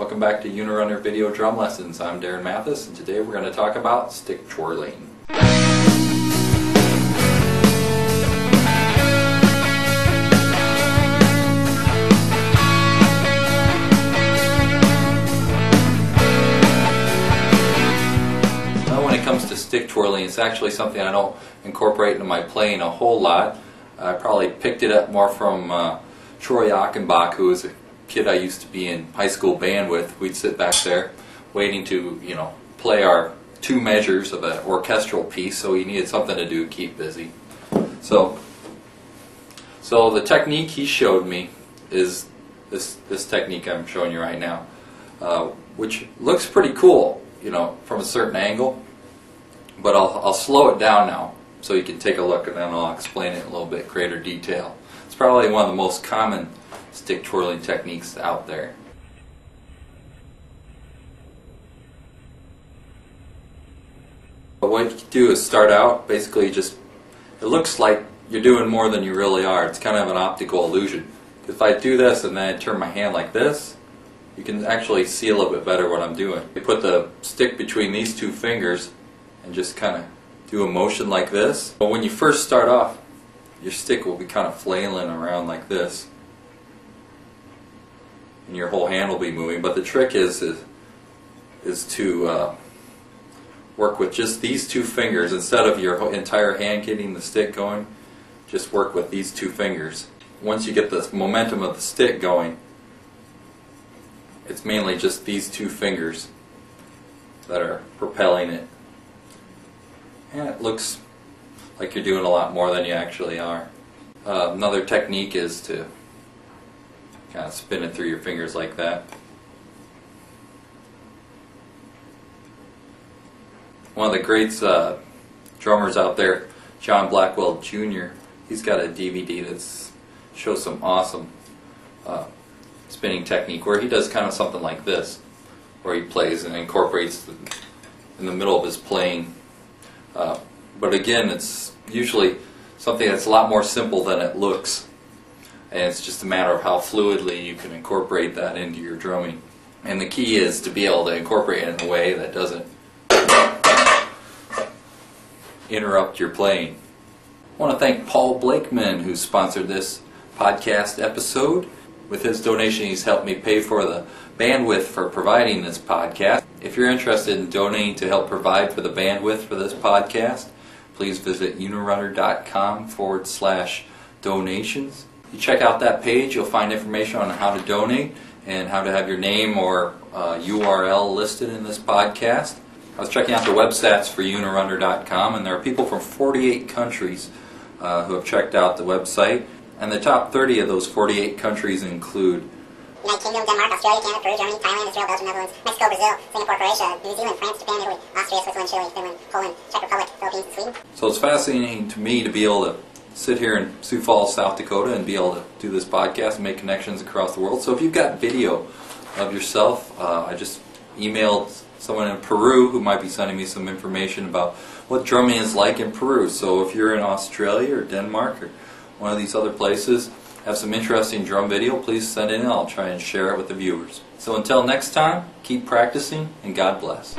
Welcome back to Unirunner Video Drum Lessons. I'm Darren Mathis, and today we're going to talk about stick twirling. Now, when it comes to stick twirling, it's actually something I don't incorporate into my playing a whole lot. I probably picked it up more from Troy Achenbach, who was a kid I used to be in high school band with. We'd sit back there waiting to, play our two measures of an orchestral piece, so we needed something to do to keep busy. So the technique he showed me is this technique I'm showing you right now, which looks pretty cool, from a certain angle, but I'll slow it down now so you can take a look, and then I'll explain it in a little bit greater detail. It's probably one of the most common stick twirling techniques out there. But what you do is start out, basically it looks like you're doing more than you really are. It's kind of an optical illusion. If I do this and then I turn my hand like this, you can actually see a little bit better what I'm doing. You put the stick between these two fingers and just kind of do a motion like this. But when you first start off, your stick will be kind of flailing around like this, and your whole hand will be moving. But the trick is to work with just these two fingers instead of your entire hand getting the stick going. Just work with these two fingers. Once you get the momentum of the stick going, it's mainly just these two fingers that are propelling it, and it looks like you're doing a lot more than you actually are. Another technique is to kind of spin it through your fingers like that. One of the great drummers out there, John Blackwell Jr., he's got a DVD that shows some awesome spinning technique where he does kind of something like this, where he plays and incorporates in the middle of his playing. But again, it's usually something that's a lot more simple than it looks. And it's just a matter of how fluidly you can incorporate that into your drumming. And the key is to be able to incorporate it in a way that doesn't interrupt your playing. I want to thank Paul Blakeman, who sponsored this podcast episode. With his donation, he's helped me pay for the bandwidth for providing this podcast. If you're interested in donating to help provide for the bandwidth for this podcast, please visit unirunner.com/donations. You check out that page, you'll find information on how to donate and how to have your name or URL listed in this podcast. I was checking out the websites for unirunner.com, and there are people from 48 countries who have checked out the website. And the top 30 of those 48 countries include United Kingdom, Denmark, Australia, Canada, Peru, Germany, Thailand, Israel, Belgium, Netherlands, Mexico, Brazil, Singapore, Croatia, New Zealand, France, Japan, Italy, Austria, Switzerland, Chile, Finland, Poland, Czech Republic, Philippines, and Sweden. So it's fascinating to me to be able to sit here in Sioux Falls, South Dakota, and be able to do this podcast and make connections across the world. So if you've got video of yourself, I just emailed someone in Peru who might be sending me some information about what drumming is like in Peru. So if you're in Australia or Denmark or one of these other places, have some interesting drum video, please send it in. I'll try and share it with the viewers. So until next time, keep practicing, and God bless.